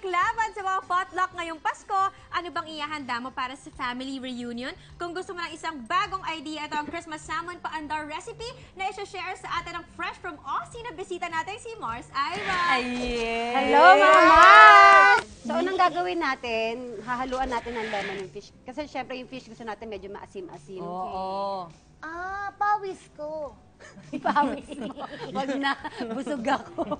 laban sa mga potluck ngayong Pasko. Ano bang ihahanda mo para sa family reunion? Kung gusto mo ng isang bagong idea, ito ang Christmas Salmon Paandar recipe na i-share sa atin ng fresh from Aussie na bisita natin si Mars Ira. Hello, mga Mars! So, unang gagawin natin, hahaluan natin ng lemon yung fish. Kasi syempre yung fish gusto natin medyo maasim-asim. Oo. Ah, pawis ko. Pawis mo. Wag na, busog ako.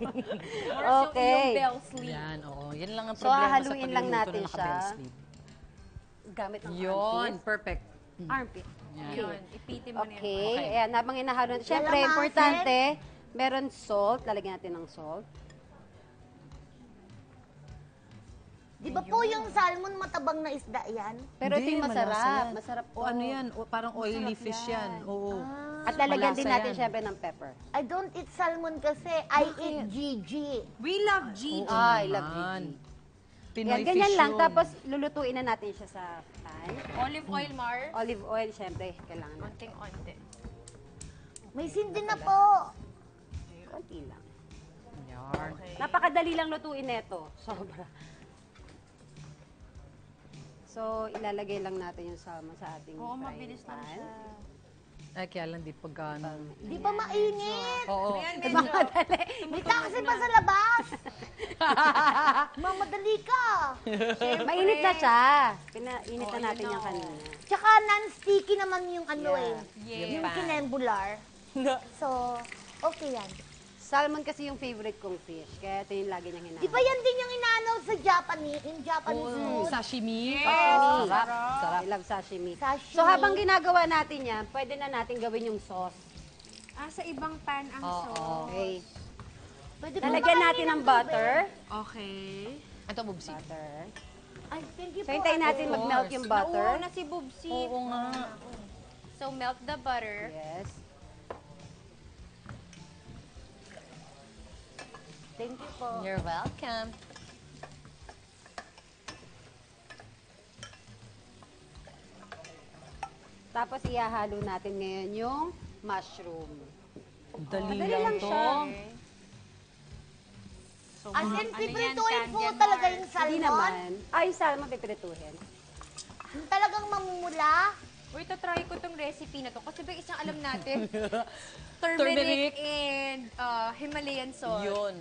Okay. Yung bell sleeve. Yan, oo. Yan lang ang So, problema hahaluin sa lang pagluluto natin ng siya. naka-bell sleeve. Gamit ng Yun, armpit. perfect. Armpit. Yun, ipitin mo na yun. Okay. Okay. Ayan, habang hinahalo. Syempre, Kalamasin. importante, meron salt. Lalagyan natin ng salt. Di ba po yung salmon matabang na isda yan? Pero ito Hindi, yung malasa masarap. yan. Masarap to. O ano yan? O, parang oily Masarap fish yan. yan. Oo. At lalagyan din Malasa natin yan. syempre ng pepper. I don't eat salmon kasi I eat Gigi. We love Gigi. I love naman. Gigi. Pinoy Yan, ganyan fish lang. yun. Tapos lulutuin na natin siya sa pan. Olive oil, Mars. Olive oil, syempre, kailangan natin. Konting-onti. May sindi na po. Konti lang. Yan. Napakadali lang lutuin nito. Sobra. So, ilalagay lang natin yung salmon sa ating Oo, frying mabilis lang pan. siya. Ay, kaya lang di pagkano. Di ba mainit? Oo. Ayan, medyo. Dita kasi pa sa labas. Mamadali ka. Mainit na siya. Pinainit na natin yung kanina. Tsaka non-sticky naman yung ano Yeah. yung pan. kinembular. So, okay yan. Salmon kasi yung favorite kong fish. Kaya ito yung lagi niyang hinahanap. Di ba yan din yung inaano sa Japanese, in Japanese food? Sashimi. Sashimi. Sarap. Sarap. I love sashimi. Sashimi. So, habang ginagawa natin yan, pwede na natin gawin yung sauce. Sa ibang pan ang sauce. Okay. Pwede po Lalagyan ba natin kainin ng tubig? butter. Okay. Ito, bubsi. Butter. Ay, thank you So, po. hintayin natin Of mag-melt course. yung butter. Nauuna si Bubsy. Oo nga. So, melt the butter. Yes. Thank you po. You're welcome. Tapos, ihahalo natin ngayon yung mushroom. Dali Madali lang lang to. siya. So, As in, ano yan, pipirituhin po Candian talaga Mars? yung Hindi salmon? naman. Ay, salmon pipirituhin. Yung talagang mamumula? Uy, tatry ko tong recipe na to. Kasi ba isang alam natin? Turmeric. Turmeric and Himalayan salt. Yun.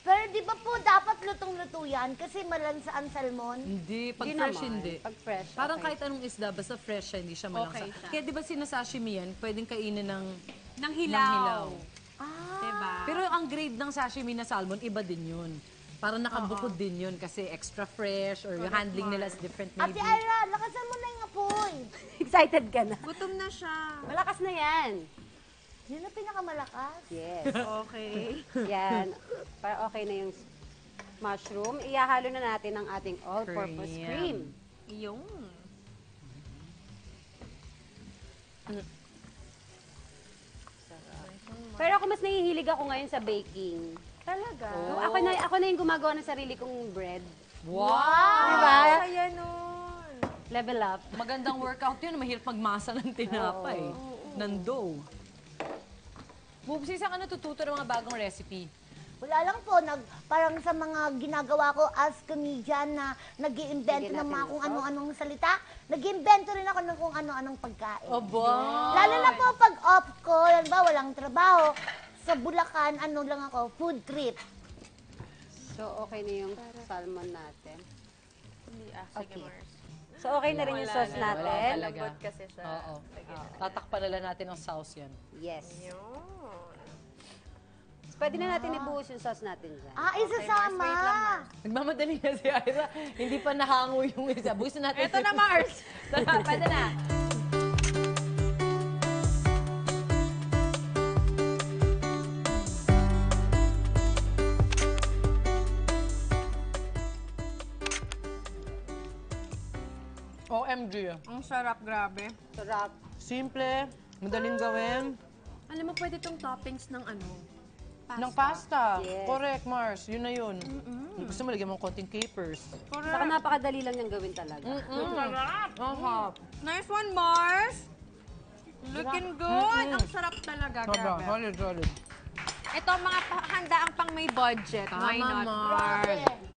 Pero di ba po dapat lutong-luto yan? Kasi malansa ang salmon. Hindi. Pag Hindi fresh, naman. hindi. Pag fresh, Parang okay. kahit anong isda, basta fresh siya, hindi siya malangsa. Okay siya. Kaya di ba sinasashimi yan, pwedeng kainin ng Nang hilaw. Ah. Diba? Pero ang grade ng sashimi na salmon, iba din yun. Parang nakabukod din yun kasi extra fresh or yung handling nila is different Ate maybe. Ira, lakasan mo na yung apoy. Excited ka na. Gutom na siya. Malakas na yan. Yun ang pinakamalakas. Yes. Okay. Yan. Para okay na yung mushroom. Ihahalo na natin ang ating all-purpose Cream. cream. Yung. Pero ako mas nahihilig ako ngayon sa baking. Talaga? So, ako na yung gumagawa ng sarili kong bread. Wow! Diba? Saya nun. Level up. Magandang workout yun. Mahirap magmasa ng tinapay. Ng dough. Bubsi, saan ka natututo ng mga bagong recipe? Wala lang po, parang sa mga ginagawa ko as comedian na nag-iimbento Sige ng mga natin kung ito. ano-anong salita, nag-iimbento rin ako ng kung ano-anong pagkain. Aba! Lalo na po pag off ko, yan ba, walang trabaho, sa Bulacan, ano lang ako, food trip. So, okay na yung salmon natin. Sige, Okay. Mars. So, okay na rin yung sauce Wala natin. talaga. Lambot kasi siya. Oo. Tatakpan nila natin ang sauce yan. Yes. Yun. Pwede na natin ibuhos yung sauce natin dyan. Ah, isasama. Mars, wait lang, Mars. Nagmamadali na si Ira. Hindi pa nahango yung isa. Busin natin. Ito na, Mars. Pwede na. OMG. Ang sarap, grabe. Sarap. Simple, madaling gawin. Alam mo, pwede tong toppings ng ano? Pasta. Ng pasta. Yes. Correct, Mars. Yun na yun. Gusto mo lagyan mo konting capers. Saka napakadali lang niyang gawin talaga. Sarap. Nice one, Mars. Looking good. Ang sarap talaga, Sobra. grabe. Solid. Ito, mga handa ang pang may budget. Why Tama, not? Mars. Grabe.